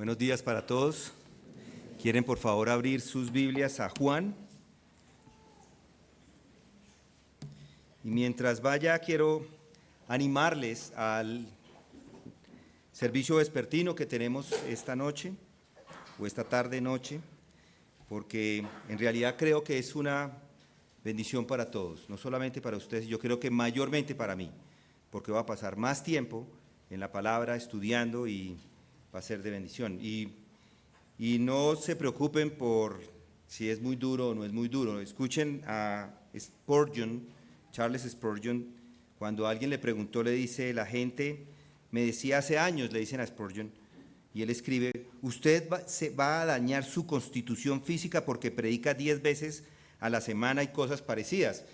Buenos días para todos. ¿Quieren por favor abrir sus Biblias a Juan? Y mientras vaya, quiero animarles al servicio vespertino que tenemos esta noche, o esta tarde-noche, porque en realidad creo que es una bendición para todos, no solamente para ustedes, yo creo que mayormente para mí, porque va a pasar más tiempo en la palabra estudiando y va a ser de bendición. Y no se preocupen por si es muy duro o no es muy duro. Escuchen a Spurgeon, Charles Spurgeon, cuando alguien le preguntó, le dice, la gente me decía hace años, le dicen a Spurgeon, y él escribe, usted se va a dañar su constitución física porque predica 10 veces a la semana y cosas parecidas.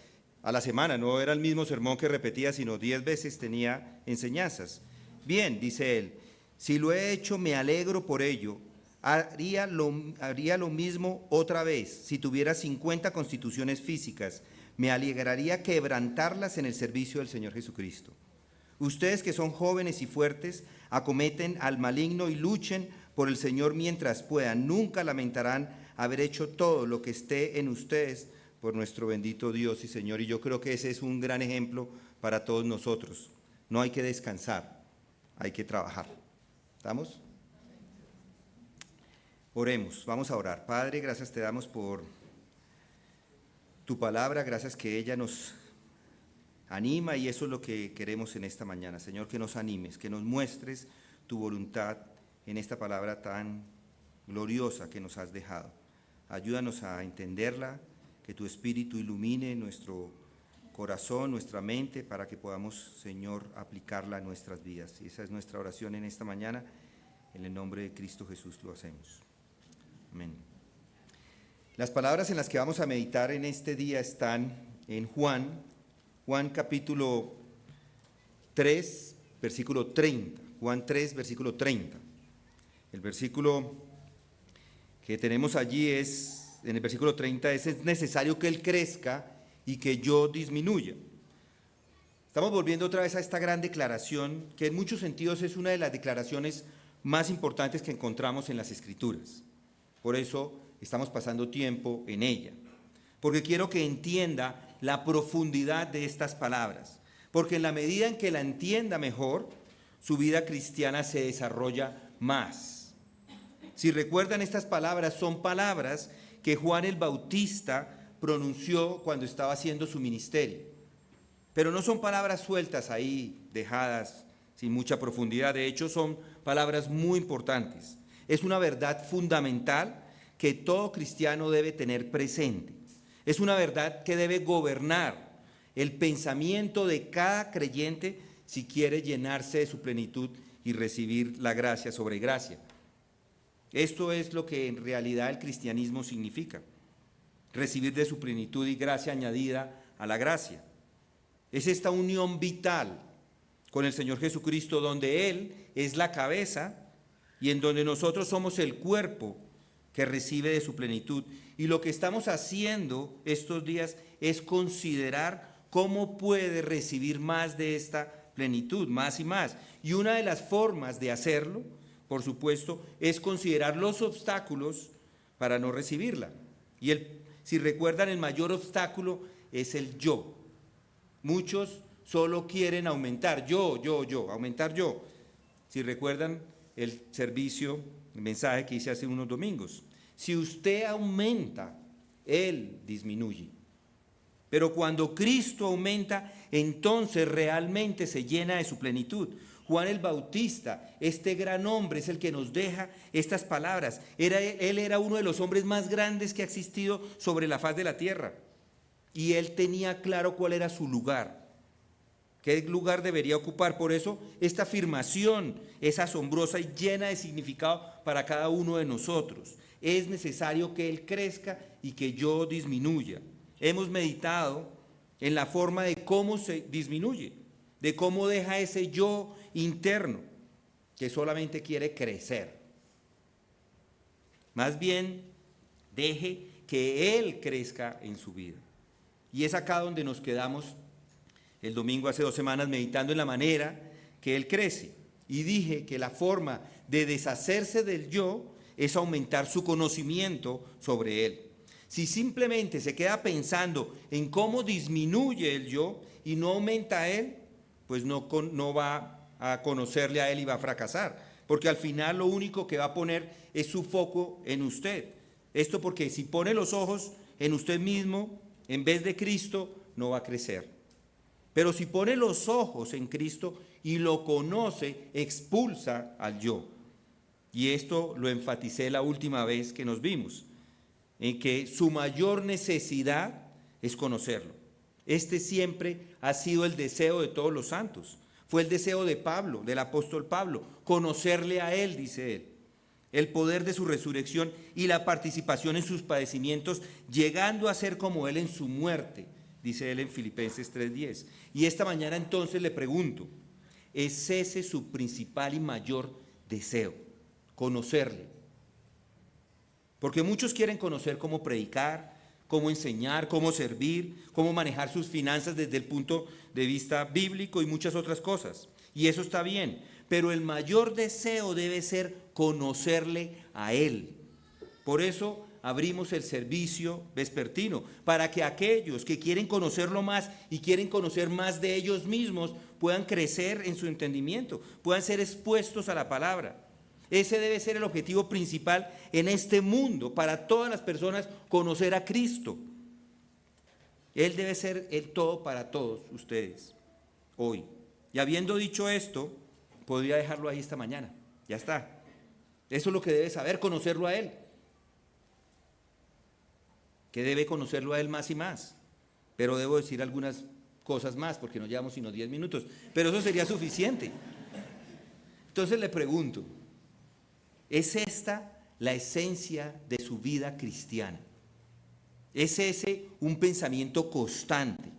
A la semana, no era el mismo sermón que repetía, sino 10 veces tenía enseñanzas. Bien, dice él, si lo he hecho, me alegro por ello. Haría lo mismo otra vez si tuviera 50 constituciones físicas. Me alegraría quebrantarlas en el servicio del Señor Jesucristo. Ustedes que son jóvenes y fuertes, acometen al maligno y luchen por el Señor mientras puedan. Nunca lamentarán haber hecho todo lo que esté en ustedes por nuestro bendito Dios y Señor. Y yo creo que ese es un gran ejemplo para todos nosotros. No hay que descansar, hay que trabajar. ¿Estamos? Oremos, vamos a orar. Padre, gracias te damos por tu palabra, gracias que ella nos anima y eso es lo que queremos en esta mañana. Señor, que nos animes, que nos muestres tu voluntad en esta palabra tan gloriosa que nos has dejado. Ayúdanos a entenderla, que tu Espíritu ilumine nuestro corazón, nuestra mente, para que podamos, Señor, aplicarla a nuestras vidas. Y esa es nuestra oración en esta mañana. En el nombre de Cristo Jesús lo hacemos. Amén. Las palabras en las que vamos a meditar en este día están en Juan capítulo 3, versículo 30. Juan 3, versículo 30. El versículo que tenemos allí en el versículo 30 es necesario que Él crezca y que yo disminuya. Estamos volviendo otra vez a esta gran declaración, que en muchos sentidos es una de las declaraciones más importantes que encontramos en las Escrituras. Por eso estamos pasando tiempo en ella, porque quiero que entienda la profundidad de estas palabras, porque en la medida en que la entienda mejor, su vida cristiana se desarrolla más. Si recuerdan, estas palabras son palabras que Juan el Bautista pronunció cuando estaba haciendo su ministerio, pero no son palabras sueltas ahí, dejadas sin mucha profundidad. De hecho, son palabras muy importantes. Es una verdad fundamental que todo cristiano debe tener presente. Es una verdad que debe gobernar el pensamiento de cada creyente si quiere llenarse de su plenitud y recibir la gracia sobre gracia. Esto es lo que en realidad el cristianismo significa: recibir de su plenitud y gracia añadida a la gracia. Es esta unión vital con el Señor Jesucristo, donde Él es la cabeza y en donde nosotros somos el cuerpo que recibe de su plenitud. Y lo que estamos haciendo estos días es considerar cómo puede recibir más de esta plenitud, más y más. Y una de las formas de hacerlo, por supuesto, es considerar los obstáculos para no recibirla. Y si recuerdan, el mayor obstáculo es el yo. Muchos solo quieren aumentar, aumentar yo. Si recuerdan el servicio, el mensaje que hice hace unos domingos. Si usted aumenta, Él disminuye. Pero cuando Cristo aumenta, entonces realmente se llena de su plenitud. Juan el Bautista, este gran hombre, es el que nos deja estas palabras. Él era uno de los hombres más grandes que ha existido sobre la faz de la tierra. Y él tenía claro cuál era su lugar, qué lugar debería ocupar. Por eso esta afirmación es asombrosa y llena de significado para cada uno de nosotros. Es necesario que Él crezca y que yo disminuya. Hemos meditado en la forma de cómo se disminuye, de cómo deja ese yo interno que solamente quiere crecer. Más bien, deje que Él crezca en su vida. Y es acá donde nos quedamos el domingo hace 2 semanas meditando en la manera que Él crece. Y dije que la forma de deshacerse del yo es aumentar su conocimiento sobre él. Si simplemente se queda pensando en cómo disminuye el yo y no aumenta a él, pues no va a conocerle a él y va a fracasar. Porque al final lo único que va a poner es su foco en usted. Esto porque si pone los ojos en usted mismo en vez de Cristo, no va a crecer. Pero si pone los ojos en Cristo y lo conoce, expulsa al yo. Y esto lo enfaticé la última vez que nos vimos, en que su mayor necesidad es conocerlo. Este siempre ha sido el deseo de todos los santos. Fue el deseo de Pablo, del apóstol Pablo, conocerle a él, dice él, el poder de su resurrección y la participación en sus padecimientos, llegando a ser como él en su muerte, dice él en Filipenses 3:10. Y esta mañana entonces le pregunto, ¿es ese su principal y mayor deseo? Conocerle. Porque muchos quieren conocer cómo predicar, cómo enseñar, cómo servir, cómo manejar sus finanzas desde el punto de vista bíblico y muchas otras cosas. Y eso está bien, pero el mayor deseo debe ser conocerle a Él. Por eso abrimos el servicio vespertino, para que aquellos que quieren conocerlo más y quieren conocer más de ellos mismos puedan crecer en su entendimiento, puedan ser expuestos a la palabra. Ese debe ser el objetivo principal en este mundo, para todas las personas, conocer a Cristo. Él debe ser el todo para todos ustedes, hoy. Y habiendo dicho esto, podría dejarlo ahí esta mañana, ya está. Eso es lo que debe saber, conocerlo a Él. Que debe conocerlo a Él más y más. Pero debo decir algunas cosas más, porque no llevamos sino 10 minutos. Pero eso sería suficiente. Entonces le pregunto, ¿es esta la esencia de su vida cristiana? ¿Es ese un pensamiento constante?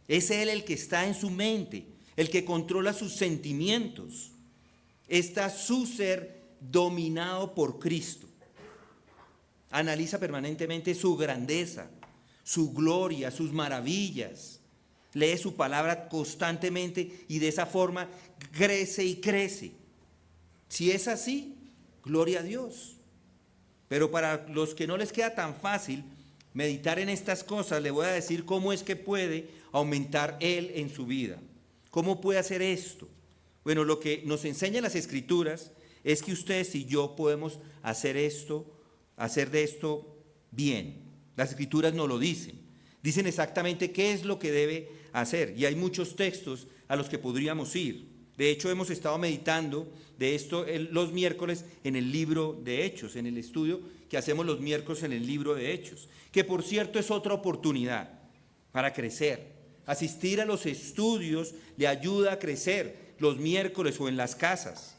¿Es Él el que está en su mente, el que controla sus sentimientos? ¿Está su ser dominado por Cristo? Analiza permanentemente su grandeza, su gloria, sus maravillas. Lee su palabra constantemente y de esa forma crece y crece. Si es así, gloria a Dios. Pero para los que no les queda tan fácil meditar en estas cosas, le voy a decir cómo es que puede aumentar Él en su vida. ¿Cómo puede hacer esto? Bueno, lo que nos enseñan las Escrituras es que ustedes y yo podemos hacer de esto bien. Las Escrituras nos lo dicen. Dicen exactamente qué es lo que debe hacer. Y hay muchos textos a los que podríamos ir. De hecho, hemos estado meditando de esto los miércoles en el libro de Hechos, en el estudio que hacemos los miércoles en el libro de Hechos, que por cierto es otra oportunidad para crecer. Asistir a los estudios le ayuda a crecer los miércoles o en las casas.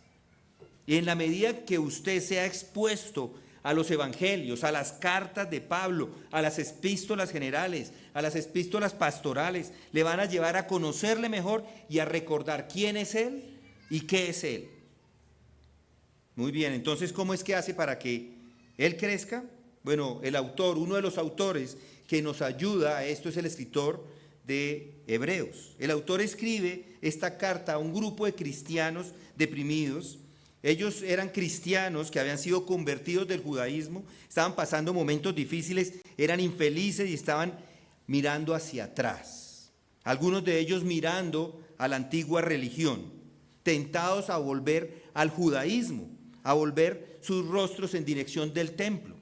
Y en la medida que usted sea expuesto a los evangelios, a las cartas de Pablo, a las epístolas generales, a las epístolas pastorales, le van a llevar a conocerle mejor y a recordar quién es Él y qué es Él. Muy bien, entonces, ¿cómo es que hace para que Él crezca? Bueno, uno de los autores que nos ayuda a esto es el escritor de Hebreos. El autor escribe esta carta a un grupo de cristianos deprimidos. Ellos eran cristianos que habían sido convertidos del judaísmo, estaban pasando momentos difíciles, eran infelices y estaban mirando hacia atrás. Algunos de ellos mirando a la antigua religión, tentados a volver al judaísmo, a volver sus rostros en dirección del templo.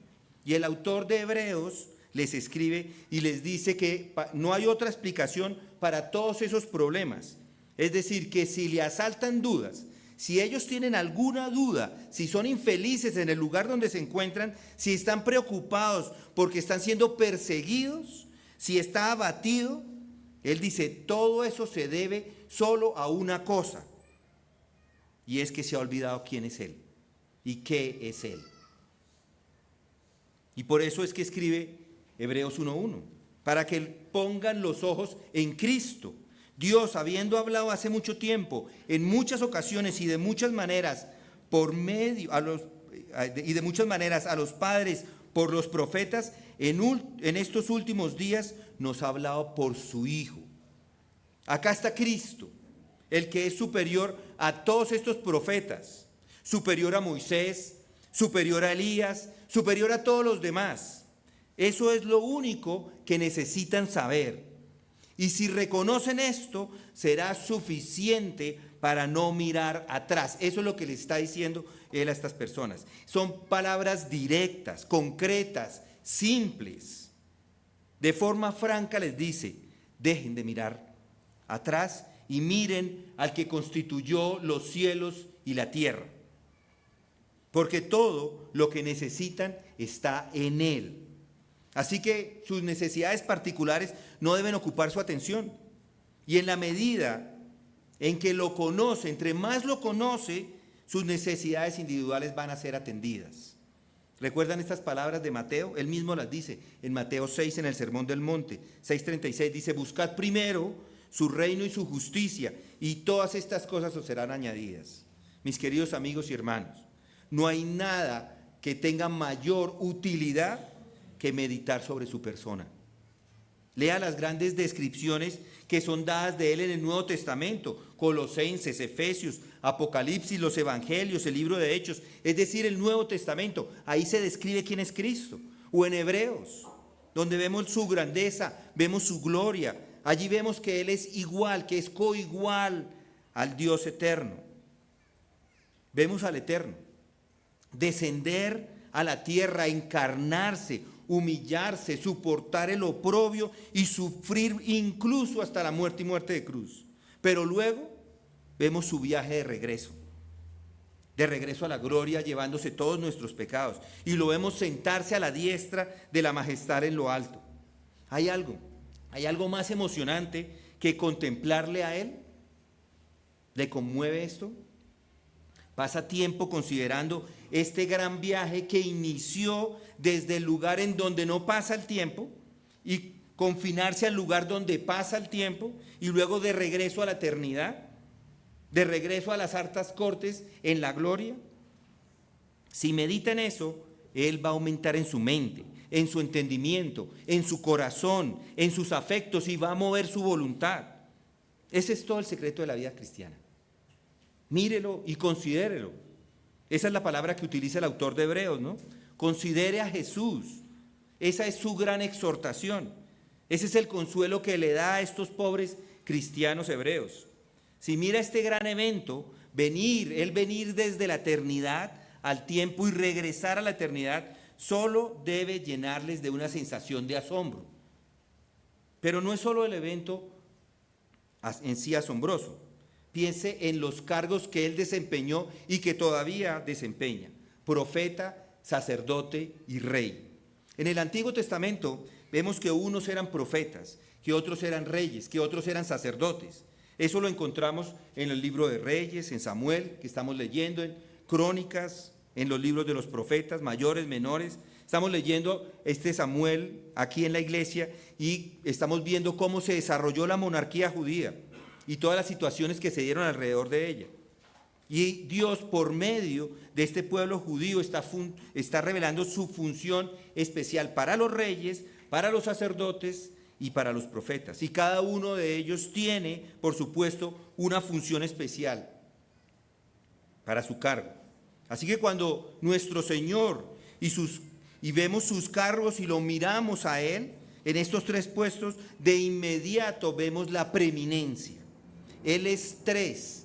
Y el autor de Hebreos les escribe y les dice que no hay otra explicación para todos esos problemas. Es decir, que si le asaltan dudas, si ellos tienen alguna duda, si son infelices en el lugar donde se encuentran, si están preocupados porque están siendo perseguidos, si está abatido, él dice, todo eso se debe solo a una cosa, y es que se ha olvidado quién es Él y qué es Él. Y por eso es que escribe Hebreos 1:1, para que pongan los ojos en Cristo. Dios, habiendo hablado hace mucho tiempo, en muchas ocasiones y de muchas maneras, a los padres, por los profetas, en estos últimos días nos ha hablado por su Hijo. Acá está Cristo, el que es superior a todos estos profetas. superior a Moisés, superior a Elías, superior a todos los demás. Eso es lo único que necesitan saber. Y si reconocen esto, será suficiente para no mirar atrás. Eso es lo que le está diciendo él a estas personas. Son palabras directas, concretas, simples. De forma franca les dice, dejen de mirar atrás y miren al que constituyó los cielos y la tierra. Porque todo lo que necesitan está en Él. Así que sus necesidades particulares no deben ocupar su atención. Y en la medida en que lo conoce, entre más lo conoce, sus necesidades individuales van a ser atendidas. ¿Recuerdan estas palabras de Mateo? Él mismo las dice en Mateo 6, en el Sermón del Monte. 6:36 dice, buscad primero su reino y su justicia, y todas estas cosas os serán añadidas. Mis queridos amigos y hermanos, no hay nada que tenga mayor utilidad que meditar sobre su persona. Lea las grandes descripciones que son dadas de él en el Nuevo Testamento, Colosenses, Efesios, Apocalipsis, los Evangelios, el libro de Hechos, es decir, el Nuevo Testamento. Ahí se describe quién es Cristo. O en Hebreos, donde vemos su grandeza, vemos su gloria. Allí vemos que Él es igual, que es coigual al Dios eterno. Vemos al Eterno descender a la tierra, encarnarse, humillarse, soportar el oprobio y sufrir incluso hasta la muerte y muerte de cruz. Pero luego vemos su viaje de regreso a la gloria, llevándose todos nuestros pecados. Y lo vemos sentarse a la diestra de la majestad en lo alto. Hay algo más emocionante que contemplarle a Él. ¿Le conmueve esto? Pasa tiempo considerando este gran viaje que inició desde el lugar en donde no pasa el tiempo y confinarse al lugar donde pasa el tiempo y luego de regreso a la eternidad, de regreso a las altas cortes en la gloria. Si medita en eso, Él va a aumentar en su mente, en su entendimiento, en su corazón, en sus afectos y va a mover su voluntad. Ese es todo el secreto de la vida cristiana. Mírelo y considérelo. Esa es la palabra que utiliza el autor de Hebreos, ¿no? Considere a Jesús. Esa es su gran exhortación. Ese es el consuelo que le da a estos pobres cristianos hebreos. Si mira este gran evento, él venir desde la eternidad al tiempo y regresar a la eternidad, solo debe llenarles de una sensación de asombro. Pero no es solo el evento en sí asombroso. Piense en los cargos que él desempeñó y que todavía desempeña: profeta, sacerdote y rey. En el Antiguo Testamento vemos que unos eran profetas, que otros eran reyes, que otros eran sacerdotes. Eso lo encontramos en el libro de Reyes, en Samuel, que estamos leyendo, en Crónicas, en los libros de los profetas, mayores, menores. Estamos leyendo este Samuel aquí en la iglesia y estamos viendo cómo se desarrolló la monarquía judía y todas las situaciones que se dieron alrededor de ella. Y Dios, por medio de este pueblo judío, está revelando su función especial para los reyes, para los sacerdotes y para los profetas. Y cada uno de ellos tiene, por supuesto, una función especial para su cargo. Así que cuando nuestro Señor y vemos sus cargos y lo miramos a Él, en estos tres puestos, de inmediato vemos la preeminencia. Él es tres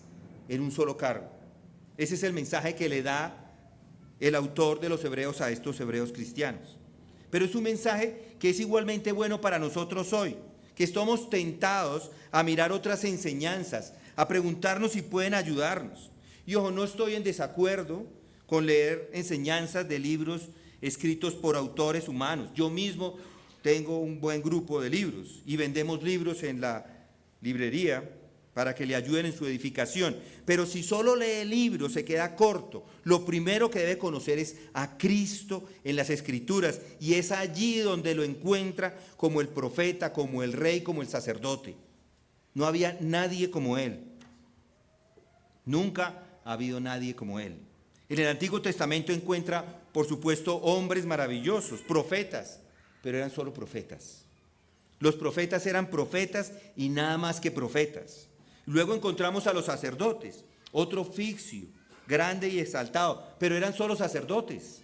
en un solo cargo. Ese es el mensaje que le da el autor de los Hebreos a estos hebreos cristianos. Pero es un mensaje que es igualmente bueno para nosotros hoy, que estamos tentados a mirar otras enseñanzas, a preguntarnos si pueden ayudarnos. Y ojo, no estoy en desacuerdo con leer enseñanzas de libros escritos por autores humanos. Yo mismo tengo un buen grupo de libros y vendemos libros en la librería para que le ayuden en su edificación. Pero si solo lee libros se queda corto. Lo primero que debe conocer es a Cristo en las Escrituras, y es allí donde lo encuentra como el profeta, como el rey, como el sacerdote. No había nadie como Él. Nunca ha habido nadie como Él. En el Antiguo Testamento encuentra, por supuesto, hombres maravillosos, profetas, pero eran solo profetas. Los profetas eran profetas y nada más que profetas. Luego encontramos a los sacerdotes, otro oficio, grande y exaltado, pero eran solo sacerdotes.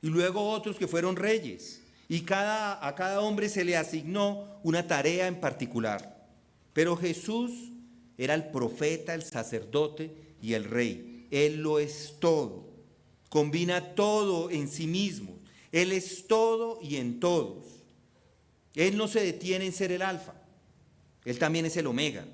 Y luego otros que fueron reyes. Y a cada hombre se le asignó una tarea en particular. Pero Jesús era el profeta, el sacerdote y el rey. Él lo es todo. Combina todo en sí mismo. Él es todo y en todos. Él no se detiene en ser el alfa. Él también es el omega.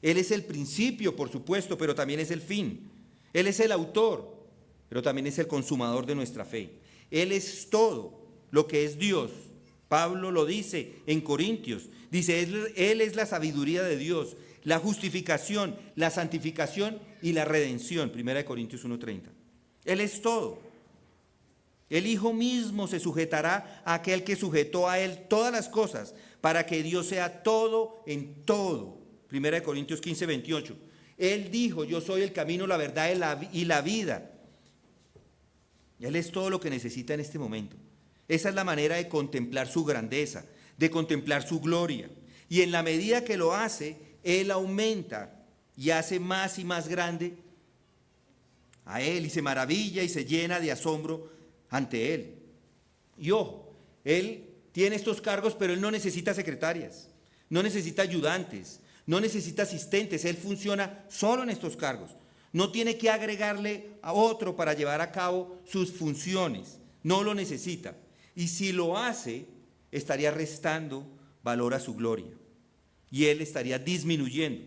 Él es el principio, por supuesto, pero también es el fin. Él es el autor, pero también es el consumador de nuestra fe. Él es todo lo que es Dios. Pablo lo dice en Corintios. Dice, Él es la sabiduría de Dios, la justificación, la santificación y la redención. 1 Corintios 1:30. Él es todo. El Hijo mismo se sujetará a aquel que sujetó a Él todas las cosas, para que Dios sea todo en todo. 1 Corintios 15:28. Él dijo, yo soy el camino, la verdad y la vida. Él es todo lo que necesita en este momento. Esa es la manera de contemplar su grandeza, de contemplar su gloria. Y en la medida que lo hace, Él aumenta y hace más y más grande a Él y se maravilla y se llena de asombro ante Él. Y ojo, Él tiene estos cargos, pero Él no necesita secretarias, no necesita ayudantes, no necesita asistentes. Él funciona solo en estos cargos. No tiene que agregarle a otro para llevar a cabo sus funciones. No lo necesita. Y si lo hace, estaría restando valor a su gloria. Y Él estaría disminuyendo,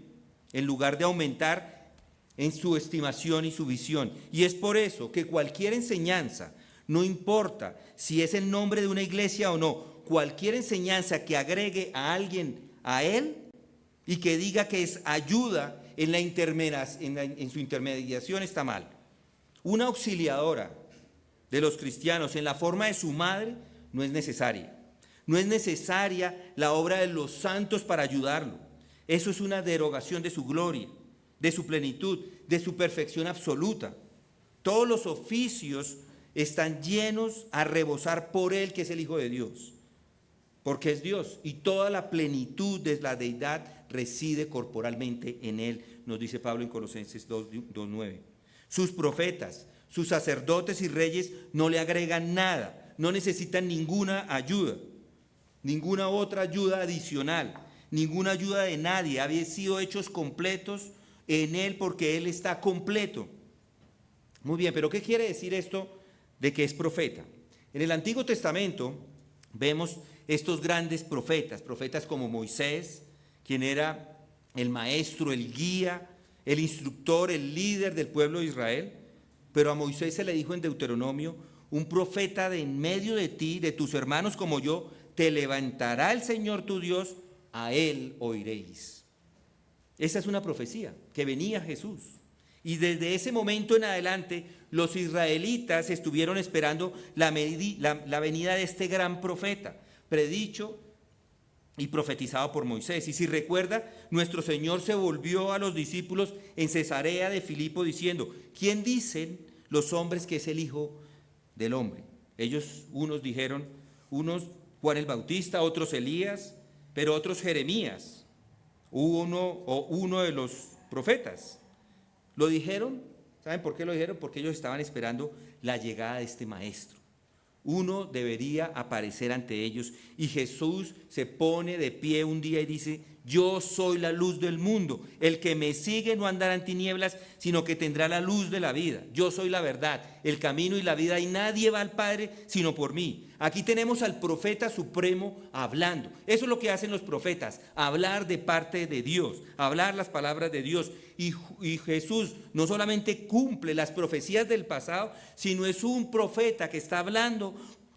en lugar de aumentar en su estimación y su visión. Y es por eso que cualquier enseñanza, no importa si es el nombre de una iglesia o no, cualquier enseñanza que agregue a alguien a Él y que diga que es ayuda en su intermediación está mal. Una auxiliadora de los cristianos en la forma de su madre no es necesaria. No es necesaria la obra de los santos para ayudarlo. Eso es una derogación de su gloria, de su plenitud, de su perfección absoluta. Todos los oficios están llenos a rebosar por Él, que es el Hijo de Dios, porque es Dios, y toda la plenitud de la deidad reside corporalmente en Él, nos dice Pablo en Colosenses 2:9. Sus profetas, sus sacerdotes y reyes no le agregan nada, no necesitan ninguna ayuda, ninguna otra ayuda adicional, ninguna ayuda de nadie. Habían sido hechos completos en Él porque Él está completo. Muy bien, pero ¿qué quiere decir esto de que es profeta? En el Antiguo Testamento vemos estos grandes profetas como Moisés, quien era el maestro, el guía, el instructor, el líder del pueblo de Israel. Pero a Moisés se le dijo en Deuteronomio, un profeta de en medio de ti, de tus hermanos como yo, te levantará el Señor tu Dios, a Él oiréis. Esa es una profecía, que venía Jesús. Y desde ese momento en adelante, los israelitas estuvieron esperando la venida de este gran profeta, predicho y profetizado por Moisés. Y si recuerda, nuestro Señor se volvió a los discípulos en Cesarea de Filipo diciendo, ¿quién dicen los hombres que es el Hijo del Hombre? Ellos, unos dijeron, unos Juan el Bautista, otros Elías, pero otros Jeremías, uno de los profetas. Lo dijeron, ¿saben por qué lo dijeron? Porque ellos estaban esperando la llegada de este maestro. Uno debería aparecer ante ellos y Jesús se pone de pie un día y dice, yo soy la luz del mundo, el que me sigue no andará en tinieblas, sino que tendrá la luz de la vida. Yo soy la verdad, el camino y la vida, y nadie va al Padre sino por mí. Aquí tenemos al profeta supremo hablando. Eso es lo que hacen los profetas, hablar de parte de Dios, hablar las palabras de Dios. Y Jesús no solamente cumple las profecías del pasado, sino es un profeta que está hablando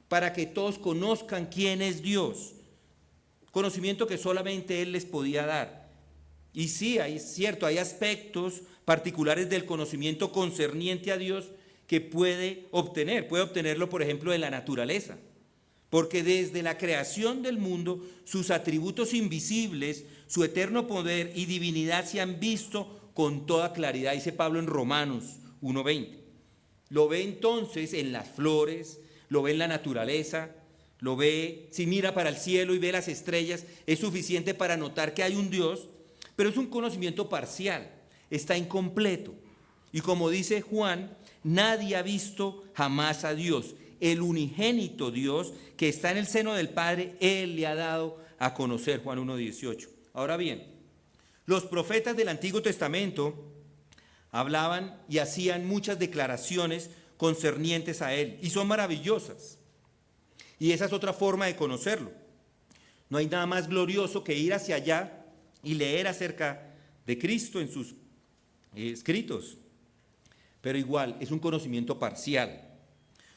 para que todos conozcan quién es Dios. Conocimiento que solamente Él les podía dar. Y sí, es cierto, hay aspectos particulares del conocimiento concerniente a Dios que puede obtenerlo, por ejemplo, de la naturaleza. Porque desde la creación del mundo, sus atributos invisibles, su eterno poder y divinidad se han visto con toda claridad, dice Pablo en Romanos 1:20. Lo ve entonces en las flores, lo ve en la naturaleza, lo ve, si mira para el cielo y ve las estrellas, es suficiente para notar que hay un Dios, pero es un conocimiento parcial, está incompleto. Y como dice Juan, nadie ha visto jamás a Dios. El unigénito Dios que está en el seno del Padre, Él le ha dado a conocer, Juan 1:18. Ahora bien, los profetas del Antiguo Testamento hablaban y hacían muchas declaraciones concernientes a Él, y son maravillosas. Y esa es otra forma de conocerlo. No hay nada más glorioso que ir hacia allá y leer acerca de Cristo en sus escritos. Pero igual, es un conocimiento parcial.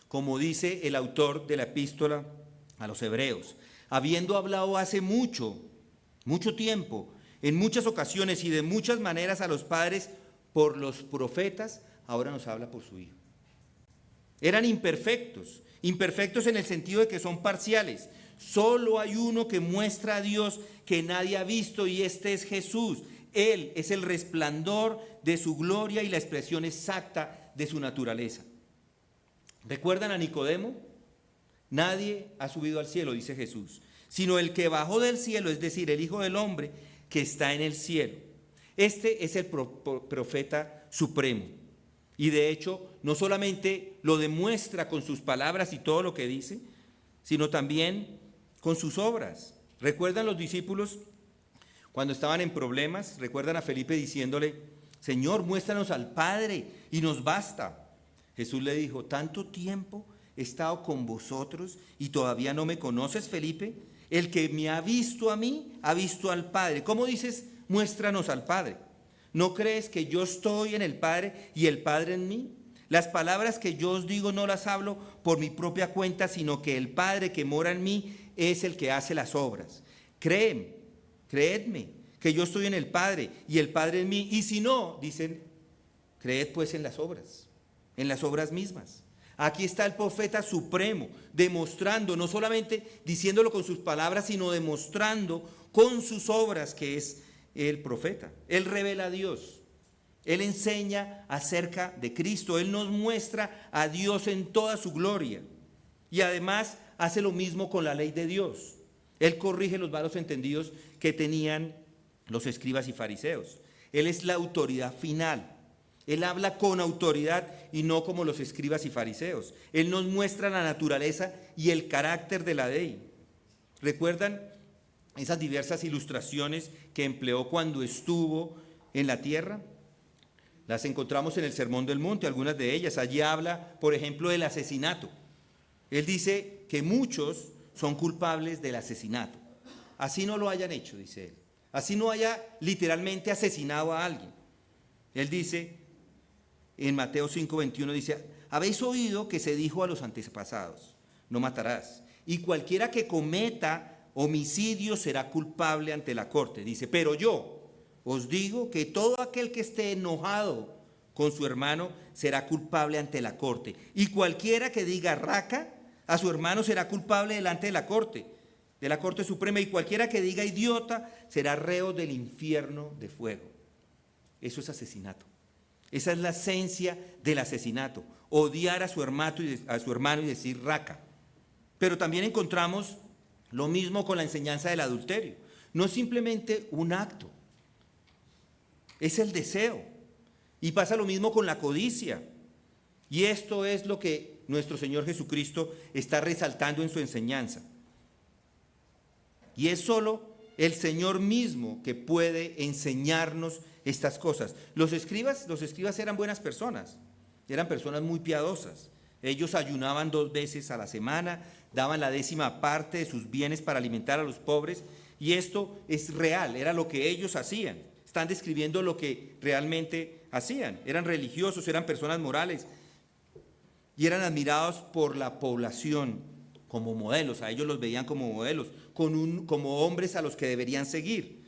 Como dice el autor de la epístola a los Hebreos, habiendo hablado hace mucho tiempo, en muchas ocasiones y de muchas maneras a los padres por los profetas, ahora nos habla por su Hijo. Eran imperfectos en el sentido de que son parciales. Solo hay uno que muestra a Dios que nadie ha visto, y este es Jesús. Él es el resplandor de su gloria y la expresión exacta de su naturaleza. ¿Recuerdan a Nicodemo? Nadie ha subido al cielo, dice Jesús, sino el que bajó del cielo, es decir, el Hijo del Hombre que está en el cielo. Este es el profeta supremo. Y de hecho, no solamente lo demuestra con sus palabras y todo lo que dice, sino también con sus obras. ¿Recuerdan los discípulos cuando estaban en problemas? ¿Recuerdan a Felipe diciéndole, Señor, muéstranos al Padre y nos basta? Jesús le dijo, ¿tanto tiempo he estado con vosotros y todavía no me conoces, Felipe? El que me ha visto a mí, ha visto al Padre. ¿Cómo dices, muéstranos al Padre? ¿No crees que yo estoy en el Padre y el Padre en mí? Las palabras que yo os digo no las hablo por mi propia cuenta, sino que el Padre que mora en mí es el que hace las obras. Creedme que yo estoy en el Padre y el Padre en mí. Y si no, dicen, creed pues en las obras mismas. Aquí está el profeta supremo, demostrando, no solamente diciéndolo con sus palabras, sino demostrando con sus obras que es el profeta. Él revela a Dios. Él enseña acerca de Cristo. Él nos muestra a Dios en toda su gloria. Y además hace lo mismo con la ley de Dios. Él corrige los malos entendidos que tenían los escribas y fariseos. Él es la autoridad final. Él habla con autoridad y no como los escribas y fariseos. Él nos muestra la naturaleza y el carácter de la ley. ¿Recuerdan esas diversas ilustraciones que empleó cuando estuvo en la tierra? Las encontramos en el Sermón del Monte, algunas de ellas. Allí habla, por ejemplo, del asesinato. Él dice que muchos son culpables del asesinato. Así no lo hayan hecho, dice él. Así no haya literalmente asesinado a alguien. Él dice, en Mateo 5:21, dice, habéis oído que se dijo a los antepasados, no matarás. Y cualquiera que cometa homicidio será culpable ante la corte. Dice, pero yo os digo que todo aquel que esté enojado con su hermano será culpable ante la corte. Y cualquiera que diga raca a su hermano será culpable delante de la corte suprema. Y cualquiera que diga idiota será reo del infierno de fuego. Eso es asesinato. Esa es la esencia del asesinato. Odiar a su hermano y decir raca. Pero también encontramos lo mismo con la enseñanza del adulterio. No es simplemente un acto. Es el deseo. Y pasa lo mismo con la codicia. Y esto es lo que nuestro Señor Jesucristo está resaltando en su enseñanza. Y es solo el Señor mismo que puede enseñarnos estas cosas. Los escribas eran buenas personas. Eran personas muy piadosas. Ellos ayunaban 2 veces a la semana, daban la 10ª parte de sus bienes para alimentar a los pobres. Y esto es real, era lo que ellos hacían. Están describiendo lo que realmente hacían. Eran religiosos, eran personas morales y eran admirados por la población como modelos. A ellos los veían como modelos, como hombres a los que deberían seguir.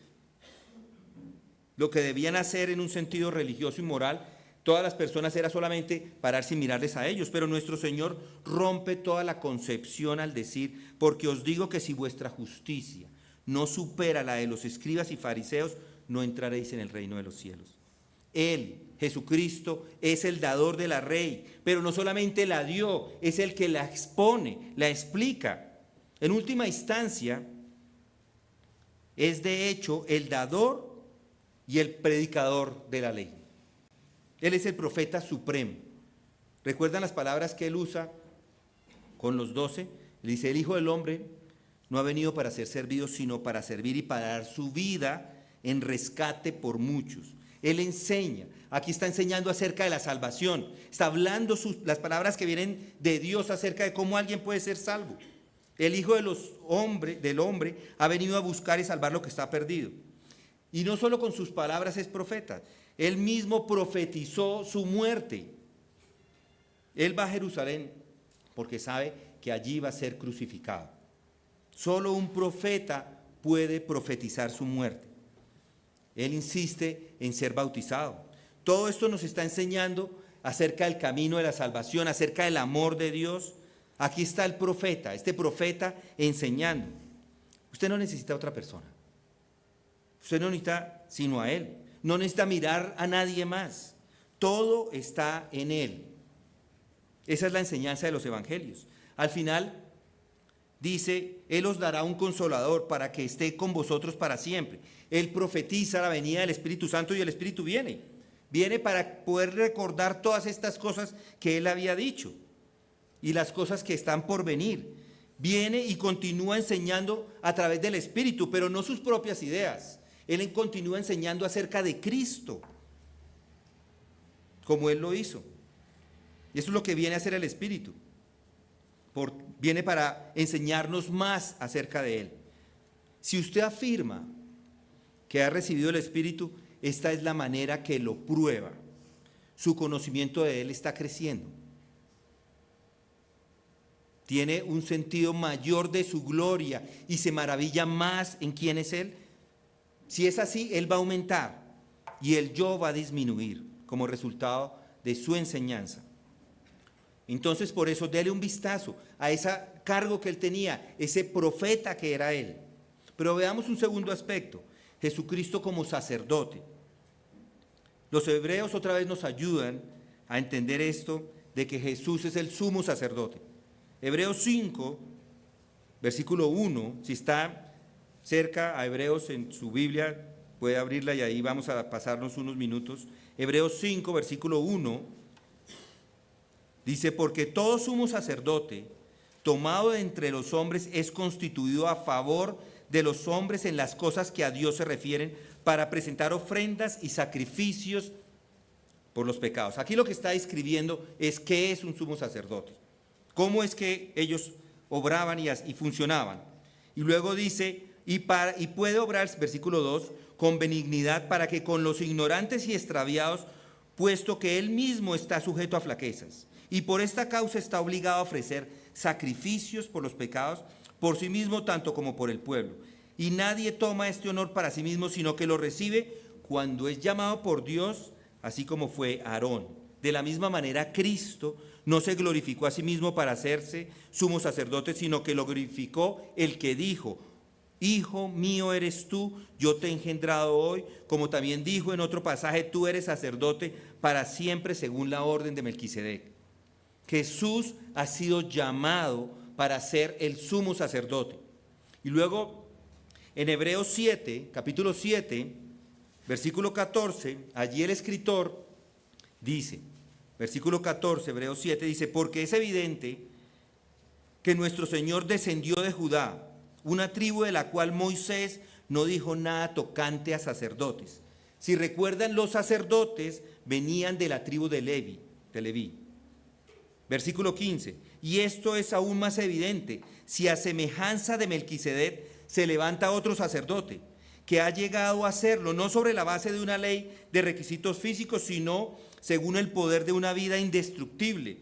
Lo que debían hacer en un sentido religioso y moral, todas las personas era solamente pararse y mirarles a ellos. Pero nuestro Señor rompe toda la concepción al decir, porque os digo que si vuestra justicia no supera la de los escribas y fariseos, no entraréis en el reino de los cielos. Él, Jesucristo, es el dador de la ley, pero no solamente la dio, es el que la expone, la explica. En última instancia, es de hecho el dador y el predicador de la ley. Él es el profeta supremo. ¿Recuerdan las palabras que él usa con los 12? Él dice, el Hijo del Hombre no ha venido para ser servido, sino para servir y para dar su vida en rescate por muchos. Él enseña, aquí está enseñando acerca de la salvación, está hablando las palabras que vienen de Dios acerca de cómo alguien puede ser salvo. El Hijo del Hombre ha venido a buscar y salvar lo que está perdido. Y no solo con sus palabras es profeta, él mismo profetizó su muerte. Él va a Jerusalén porque sabe que allí va a ser crucificado. Solo un profeta puede profetizar su muerte. Él insiste en ser bautizado. Todo esto nos está enseñando acerca del camino de la salvación, acerca del amor de Dios. Aquí está el profeta, este profeta enseñando. Usted no necesita a otra persona. Usted no necesita sino a Él. No necesita mirar a nadie más. Todo está en Él. Esa es la enseñanza de los evangelios. Al final dice, Él os dará un consolador para que esté con vosotros para siempre. Él profetiza la venida del Espíritu Santo y el Espíritu viene. Viene para poder recordar todas estas cosas que Él había dicho y las cosas que están por venir. Viene y continúa enseñando a través del Espíritu, pero no sus propias ideas. Él continúa enseñando acerca de Cristo, como Él lo hizo. Y eso es lo que viene a hacer el Espíritu. Viene para enseñarnos más acerca de Él. Si usted afirma que ha recibido el Espíritu, esta es la manera que lo prueba. Su conocimiento de Él está creciendo. Tiene un sentido mayor de su gloria y se maravilla más en quién es Él. Si es así, Él va a aumentar y el yo va a disminuir como resultado de su enseñanza. Entonces, por eso, dele un vistazo a ese cargo que Él tenía, ese profeta que era Él. Pero veamos un segundo aspecto, Jesucristo como sacerdote. Los hebreos otra vez nos ayudan a entender esto de que Jesús es el sumo sacerdote. Hebreos 5, versículo 1, si está cerca a Hebreos en su Biblia, puede abrirla y ahí vamos a pasarnos unos minutos. Hebreos 5, versículo 1, dice, porque todo sumo sacerdote tomado de entre los hombres es constituido a favor de los hombres en las cosas que a Dios se refieren para presentar ofrendas y sacrificios por los pecados. Aquí lo que está describiendo es qué es un sumo sacerdote, cómo es que ellos obraban y funcionaban. Y luego dice, y puede obrar, versículo 2, con benignidad para que con los ignorantes y extraviados, puesto que él mismo está sujeto a flaquezas, y por esta causa está obligado a ofrecer sacrificios por los pecados, por sí mismo tanto como por el pueblo. Y nadie toma este honor para sí mismo, sino que lo recibe cuando es llamado por Dios, así como fue Aarón. De la misma manera, Cristo no se glorificó a sí mismo para hacerse sumo sacerdote, sino que lo glorificó el que dijo, Hijo mío eres tú, yo te he engendrado hoy, como también dijo en otro pasaje, tú eres sacerdote para siempre según la orden de Melquisedec. Jesús ha sido llamado para ser el sumo sacerdote. Y luego en Hebreos 7, capítulo 7, versículo 14, allí el escritor dice, versículo 14, Hebreos 7, dice, porque es evidente que nuestro Señor descendió de Judá, una tribu de la cual Moisés no dijo nada tocante a sacerdotes. Si recuerdan, los sacerdotes venían de la tribu de Leví. Versículo 15, y esto es aún más evidente, si a semejanza de Melquisedec se levanta otro sacerdote, que ha llegado a hacerlo, no sobre la base de una ley de requisitos físicos, sino según el poder de una vida indestructible.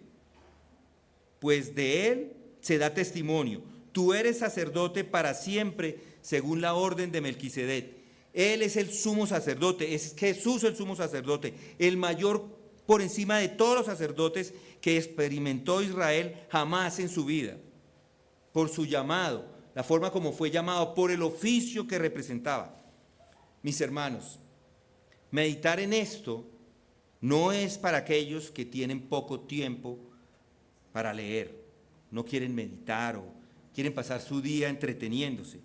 Pues de él se da testimonio, tú eres sacerdote para siempre, según la orden de Melquisedec. Él es el sumo sacerdote, es Jesús el sumo sacerdote, el mayor por encima de todos los sacerdotes que experimentó Israel jamás en su vida, por su llamado, la forma como fue llamado, por el oficio que representaba. Mis hermanos, meditar en esto no es para aquellos que tienen poco tiempo para leer, no quieren meditar o quieren pasar su día entreteniéndose.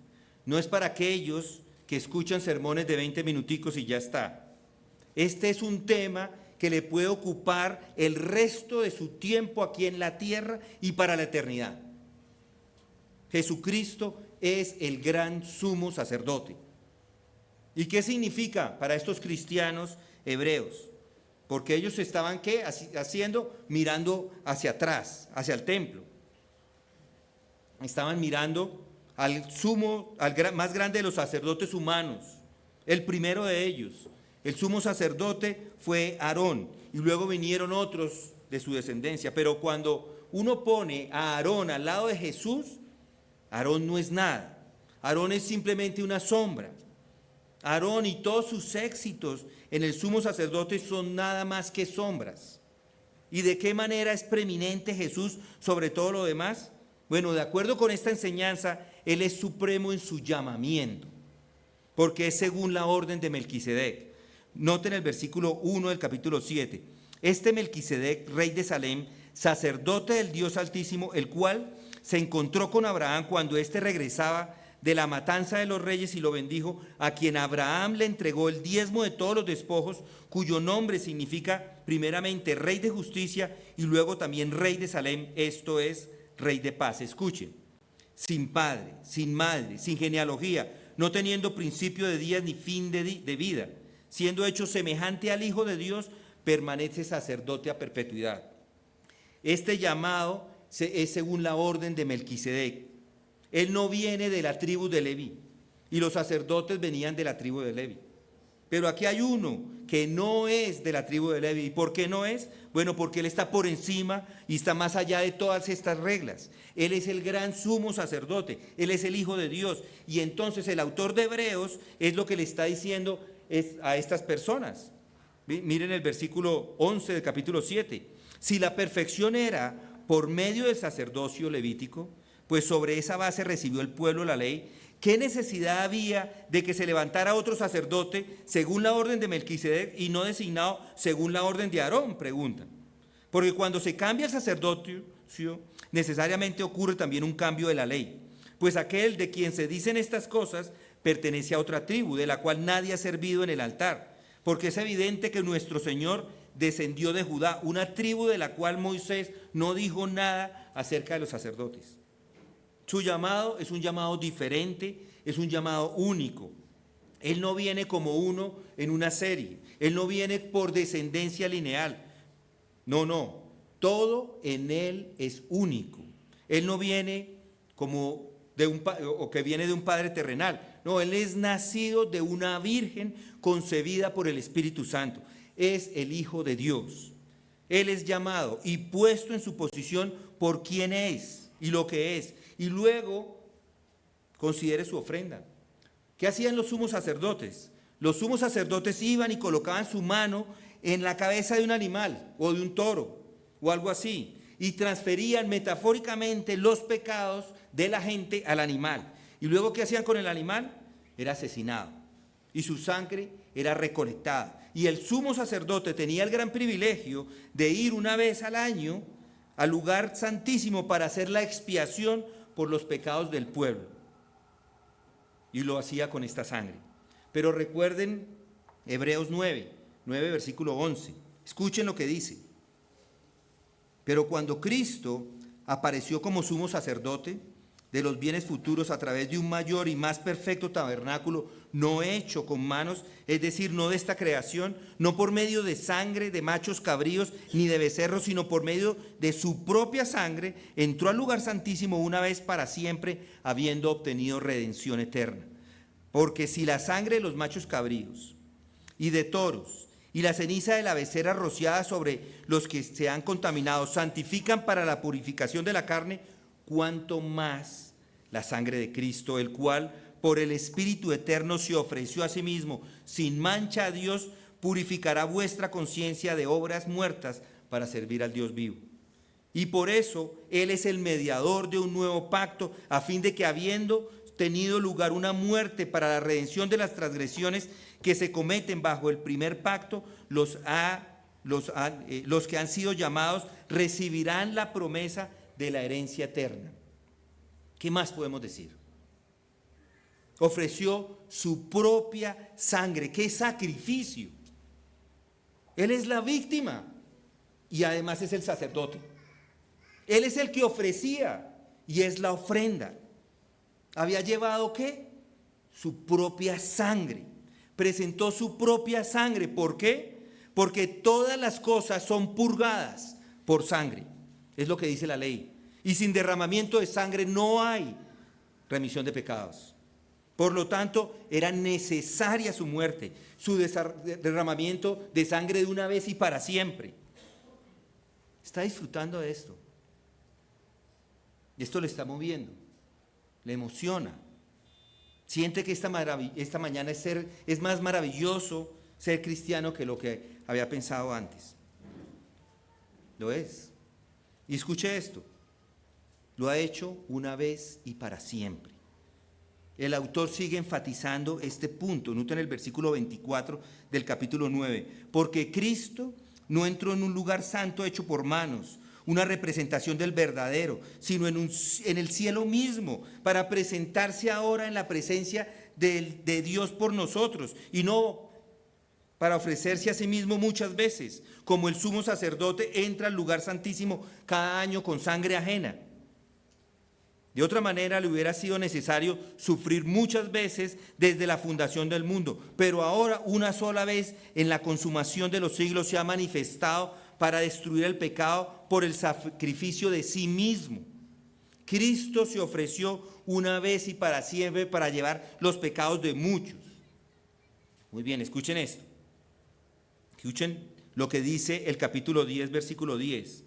No es para aquellos que escuchan sermones de 20 minuticos y ya está. Este es un tema que le puede ocupar el resto de su tiempo aquí en la tierra y para la eternidad. Jesucristo es el gran sumo sacerdote. ¿Y qué significa para estos cristianos hebreos? Porque ellos estaban, ¿qué? Haciendo, mirando hacia atrás, hacia el templo. Estaban mirando al sumo, más grande de los sacerdotes humanos, el primero de ellos. El sumo sacerdote fue Aarón y luego vinieron otros de su descendencia. Pero cuando uno pone a Aarón al lado de Jesús, Aarón no es nada. Aarón es simplemente una sombra. Aarón y todos sus éxitos en el sumo sacerdote son nada más que sombras. ¿Y de qué manera es preeminente Jesús sobre todo lo demás? Bueno, de acuerdo con esta enseñanza, Él es supremo en su llamamiento, porque es según la orden de Melquisedec. Noten el versículo 1 del capítulo 7. Este Melquisedec, rey de Salem, sacerdote del Dios Altísimo, el cual se encontró con Abraham cuando éste regresaba de la matanza de los reyes y lo bendijo, a quien Abraham le entregó el diezmo de todos los despojos, cuyo nombre significa primeramente rey de justicia y luego también rey de Salem, esto es, rey de paz. Escuchen, sin padre, sin madre, sin genealogía, no teniendo principio de días ni fin de vida, siendo hecho semejante al Hijo de Dios, permanece sacerdote a perpetuidad. Este llamado es según la orden de Melquisedec. Él no viene de la tribu de Leví, y los sacerdotes venían de la tribu de Leví. Pero aquí hay uno que no es de la tribu de Leví. ¿Y por qué no es? Bueno, porque Él está por encima y está más allá de todas estas reglas. Él es el gran sumo sacerdote, Él es el Hijo de Dios. Y entonces el autor de Hebreos es lo que le está diciendo a estas personas. Miren el versículo 11 del capítulo 7. Si la perfección era por medio del sacerdocio levítico, pues sobre esa base recibió el pueblo la ley, ¿qué necesidad había de que se levantara otro sacerdote según la orden de Melquisedec y no designado según la orden de Aarón? Preguntan. Porque cuando se cambia el sacerdocio, necesariamente ocurre también un cambio de la ley. Pues aquel de quien se dicen estas cosas pertenece a otra tribu, de la cual nadie ha servido en el altar. Porque es evidente que nuestro Señor descendió de Judá, una tribu de la cual Moisés no dijo nada acerca de los sacerdotes. Su llamado es un llamado diferente, es un llamado único. Él no viene como uno en una serie, Él no viene por descendencia lineal. No, todo en Él es único. Él no viene como o que viene de un padre terrenal. No, Él es nacido de una virgen concebida por el Espíritu Santo. Es el Hijo de Dios. Él es llamado y puesto en su posición por quien es y lo que es. Y luego considere su ofrenda. ¿Qué hacían los sumos sacerdotes? Los sumos sacerdotes iban y colocaban su mano en la cabeza de un animal o de un toro o algo así y transferían metafóricamente los pecados de la gente al animal. ¿Y luego qué hacían con el animal? Era asesinado y su sangre era recolectada. Y el sumo sacerdote tenía el gran privilegio de ir una vez al año al lugar santísimo para hacer la expiación por los pecados del pueblo. Y lo hacía con esta sangre. Pero recuerden Hebreos 9 versículo 11. Escuchen lo que dice. Pero cuando Cristo apareció como sumo sacerdote de los bienes futuros a través de un mayor y más perfecto tabernáculo, no hecho con manos, es decir, no de esta creación, no por medio de sangre de machos cabríos ni de becerros, sino por medio de su propia sangre, entró al lugar santísimo una vez para siempre, habiendo obtenido redención eterna. Porque si la sangre de los machos cabríos y de toros y la ceniza de la becerra rociada sobre los que se han contaminado santifican para la purificación de la carne, cuánto más la sangre de Cristo, el cual por el Espíritu eterno se ofreció a sí mismo sin mancha a Dios, purificará vuestra conciencia de obras muertas para servir al Dios vivo. Y por eso Él es el mediador de un nuevo pacto, a fin de que habiendo tenido lugar una muerte para la redención de las transgresiones que se cometen bajo el primer pacto, los que han sido llamados recibirán la promesa de la herencia eterna. ¿Qué más podemos decir? Ofreció su propia sangre. ¡Qué sacrificio! Él es la víctima y además es el sacerdote. Él es el que ofrecía y es la ofrenda. ¿Había llevado qué? Su propia sangre. Presentó su propia sangre. ¿Por qué? Porque todas las cosas son purgadas por sangre. Es lo que dice la ley. Y sin derramamiento de sangre no hay remisión de pecados. Por lo tanto, era necesaria su muerte, su derramamiento de sangre de una vez y para siempre. ¿Está disfrutando de esto? Esto le está moviendo, le emociona. Siente que esta mañana es más maravilloso ser cristiano que lo que había pensado antes. Lo es. Y escuche esto, lo ha hecho una vez y para siempre. El autor sigue enfatizando este punto. Noten el versículo 24 del capítulo 9. Porque Cristo no entró en un lugar santo hecho por manos, una representación del verdadero, sino en el cielo mismo, para presentarse ahora en la presencia de Dios por nosotros, y no para ofrecerse a sí mismo muchas veces, como el sumo sacerdote entra al lugar santísimo cada año con sangre ajena. De otra manera, le hubiera sido necesario sufrir muchas veces desde la fundación del mundo, pero ahora una sola vez en la consumación de los siglos se ha manifestado para destruir el pecado por el sacrificio de sí mismo. Cristo se ofreció una vez y para siempre para llevar los pecados de muchos. Muy bien, escuchen esto. Escuchen lo que dice el capítulo 10, versículo 10.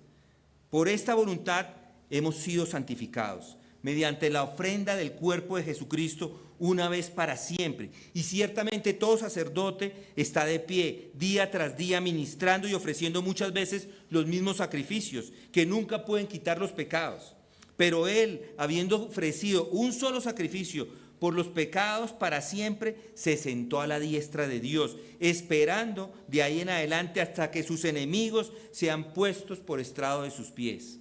Por esta voluntad hemos sido santificados, mediante la ofrenda del cuerpo de Jesucristo una vez para siempre. Y ciertamente todo sacerdote está de pie día tras día ministrando y ofreciendo muchas veces los mismos sacrificios que nunca pueden quitar los pecados. Pero él, habiendo ofrecido un solo sacrificio por los pecados para siempre, se sentó a la diestra de Dios, esperando de ahí en adelante hasta que sus enemigos sean puestos por estrado de sus pies.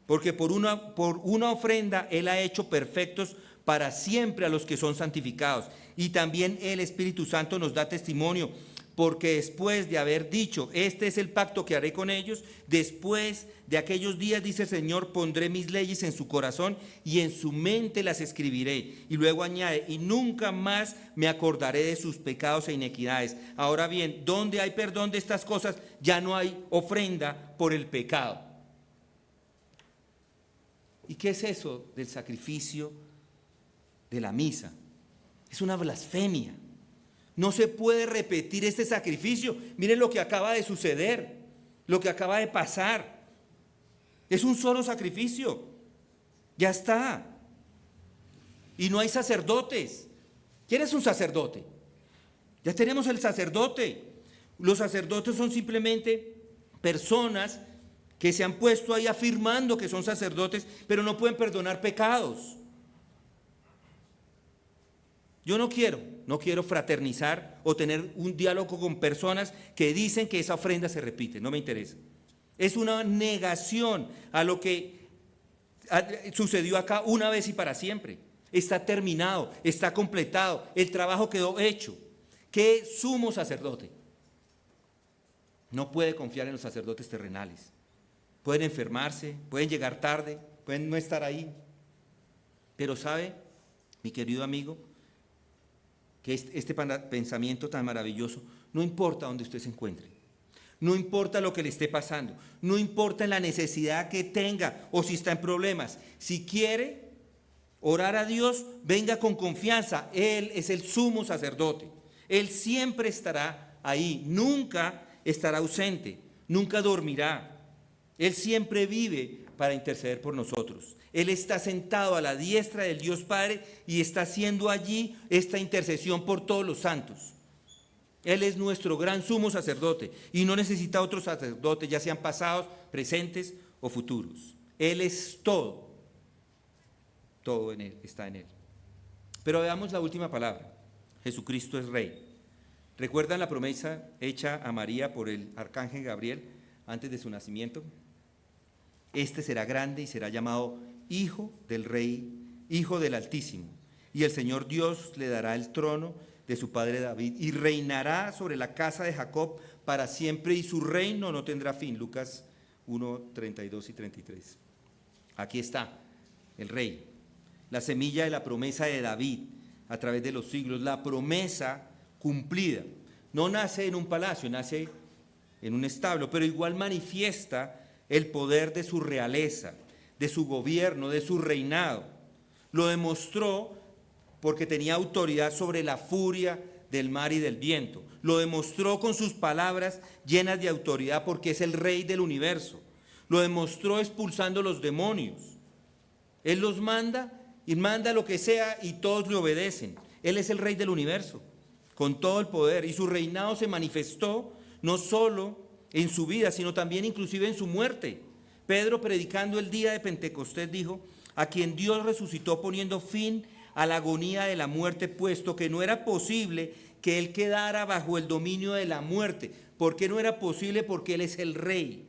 Porque por una ofrenda Él ha hecho perfectos para siempre a los que son santificados. Y también el Espíritu Santo nos da testimonio, porque después de haber dicho, este es el pacto que haré con ellos, después de aquellos días, dice el Señor, pondré mis leyes en su corazón y en su mente las escribiré. Y luego añade, y nunca más me acordaré de sus pecados e inequidades. Ahora bien, donde hay perdón de estas cosas, ya no hay ofrenda por el pecado. ¿Y qué es eso del sacrificio de la misa? Es una blasfemia. No se puede repetir este sacrificio. Miren lo que acaba de suceder, lo que acaba de pasar. Es un solo sacrificio. Ya está. Y no hay sacerdotes. ¿Quién es un sacerdote? Ya tenemos el sacerdote. Los sacerdotes son simplemente personas que se han puesto ahí afirmando que son sacerdotes, pero no pueden perdonar pecados. Yo no quiero fraternizar o tener un diálogo con personas que dicen que esa ofrenda se repite, no me interesa. Es una negación a lo que sucedió acá una vez y para siempre. Está terminado, está completado, el trabajo quedó hecho. ¿Qué sumo sacerdote? No puede confiar en los sacerdotes terrenales. Pueden enfermarse, pueden llegar tarde, pueden no estar ahí. Pero ¿sabe, mi querido amigo, que este pensamiento tan maravilloso, no importa dónde usted se encuentre, no importa lo que le esté pasando, no importa la necesidad que tenga o si está en problemas, si quiere orar a Dios, venga con confianza, Él es el sumo sacerdote, Él siempre estará ahí, nunca estará ausente, nunca dormirá. Él siempre vive para interceder por nosotros. Él está sentado a la diestra del Dios Padre y está haciendo allí esta intercesión por todos los santos. Él es nuestro gran sumo sacerdote y no necesita otros sacerdotes, ya sean pasados, presentes o futuros. Él es todo. Todo en Él, está en Él. Pero veamos la última palabra. Jesucristo es Rey. ¿Recuerdan la promesa hecha a María por el arcángel Gabriel antes de su nacimiento? Este será grande y será llamado Hijo del Rey, Hijo del Altísimo. Y el Señor Dios le dará el trono de su padre David, y reinará sobre la casa de Jacob para siempre, y su reino no tendrá fin. Lucas 1, 32 y 33. Aquí está el rey, la semilla de la promesa de David a través de los siglos, la promesa cumplida. No nace en un palacio, nace en un establo, pero igual manifiesta el poder de su realeza, de su gobierno, de su reinado. Lo demostró porque tenía autoridad sobre la furia del mar y del viento. Lo demostró con sus palabras llenas de autoridad porque es el rey del universo. Lo demostró expulsando los demonios. Él los manda y manda lo que sea y todos le obedecen. Él es el rey del universo, con todo el poder. Y su reinado se manifestó no solo en su vida, sino también inclusive en su muerte. Pedro, predicando el día de Pentecostés, dijo: a quien Dios resucitó poniendo fin a la agonía de la muerte, puesto que no era posible que él quedara bajo el dominio de la muerte. ¿Por qué no era posible? Porque él es el rey.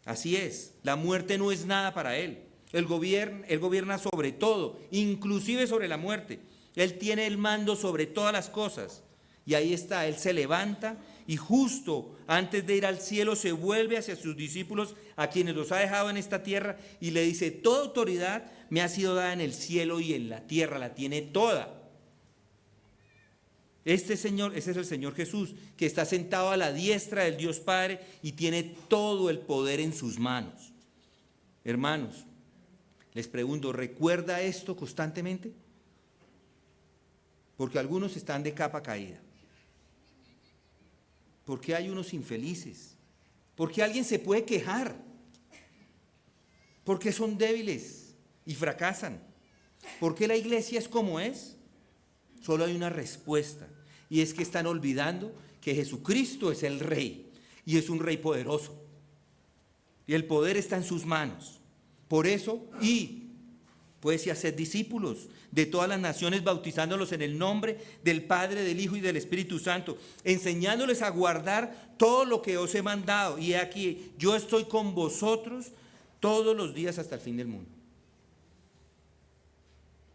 Así es, la muerte no es nada para él. Él gobierna sobre todo, inclusive sobre la muerte. Él tiene el mando sobre todas las cosas. Y ahí está, él se levanta y justo antes de ir al cielo se vuelve hacia sus discípulos, a quienes los ha dejado en esta tierra, y le dice: toda autoridad me ha sido dada en el cielo y en la tierra, la tiene toda. Este Señor, ese es el Señor Jesús, que está sentado a la diestra del Dios Padre y tiene todo el poder en sus manos. Hermanos, les pregunto, ¿recuerda esto constantemente? Porque algunos están de capa caída. Porque hay unos infelices. Porque alguien se puede quejar. Porque son débiles y fracasan. ¿Por qué la iglesia es como es? Solo hay una respuesta, y es que están olvidando que Jesucristo es el Rey, y es un Rey poderoso, y el poder está en sus manos. Por eso, pues, y hacer discípulos de todas las naciones, bautizándolos en el nombre del Padre, del Hijo y del Espíritu Santo, enseñándoles a guardar todo lo que os he mandado, y aquí yo estoy con vosotros todos los días hasta el fin del mundo.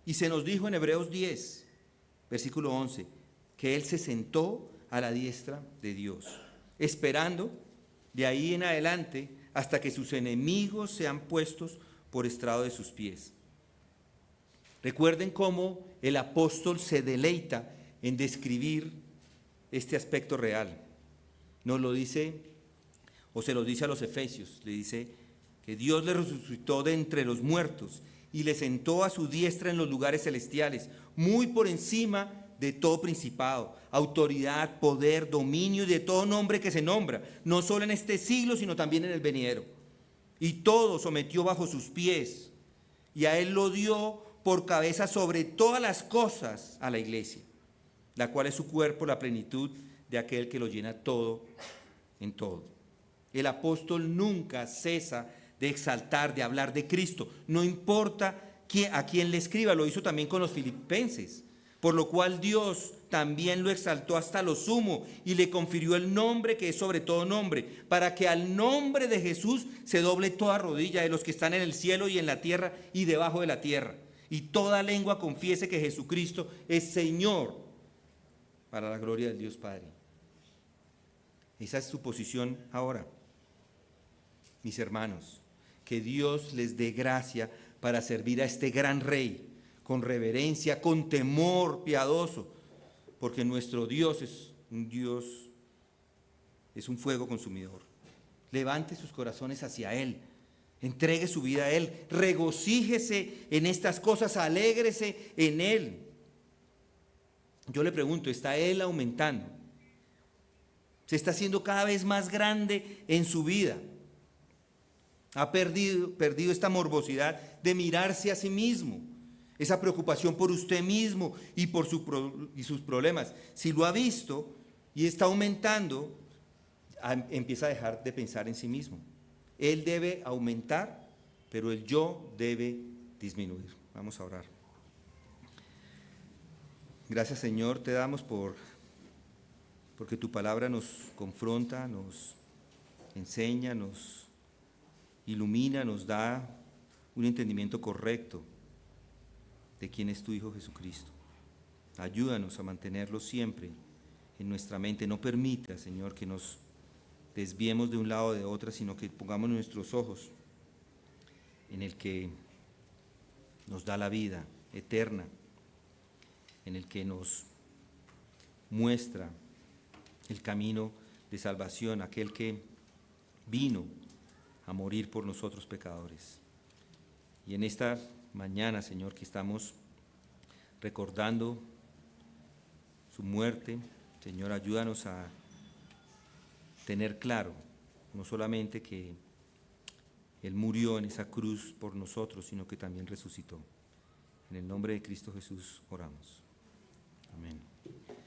Y se nos dijo en Hebreos 10, versículo 11, que Él se sentó a la diestra de Dios, esperando de ahí en adelante hasta que sus enemigos sean puestos por estrado de sus pies. Recuerden cómo el apóstol se deleita en describir este aspecto real. Nos lo dice, o se lo dice a los efesios, le dice que Dios le resucitó de entre los muertos y le sentó a su diestra en los lugares celestiales, muy por encima de todo principado, autoridad, poder, dominio y de todo nombre que se nombra, no solo en este siglo, sino también en el venidero. Y todo sometió bajo sus pies, y a él lo dio por cabeza sobre todas las cosas a la iglesia, la cual es su cuerpo, la plenitud de aquel que lo llena todo en todo. El apóstol nunca cesa de exaltar, de hablar de Cristo, no importa a quién le escriba. Lo hizo también con los filipenses, por lo cual Dios también lo exaltó hasta lo sumo y le confirió el nombre que es sobre todo nombre, para que al nombre de Jesús se doble toda rodilla de los que están en el cielo y en la tierra y debajo de la tierra, y toda lengua confiese que Jesucristo es Señor, para la gloria del Dios Padre. Esa es su posición ahora. Mis hermanos, que Dios les dé gracia para servir a este gran Rey con reverencia, con temor piadoso, porque nuestro Dios es un fuego consumidor. Levante sus corazones hacia Él, entregue su vida a Él, regocíjese en estas cosas, alégrese en Él. Yo le pregunto, ¿está Él aumentando? ¿Se está haciendo cada vez más grande en su vida? ¿Ha perdido esta morbosidad de mirarse a sí mismo? Esa preocupación por usted mismo y por sus problemas. Si lo ha visto y está aumentando, empieza a dejar de pensar en sí mismo. Él debe aumentar, pero el yo debe disminuir. Vamos a orar. Gracias, Señor, te damos porque tu palabra nos confronta, nos enseña, nos ilumina, nos da un entendimiento correcto de quién es tu Hijo Jesucristo. Ayúdanos a mantenerlo siempre en nuestra mente. No permita, Señor, que nos desviemos de un lado o de otro, sino que pongamos nuestros ojos en el que nos da la vida eterna, en el que nos muestra el camino de salvación, aquel que vino a morir por nosotros pecadores. Y en esta mañana, Señor, que estamos recordando su muerte, Señor, ayúdanos a tener claro, no solamente que Él murió en esa cruz por nosotros, sino que también resucitó. En el nombre de Cristo Jesús oramos. Amén.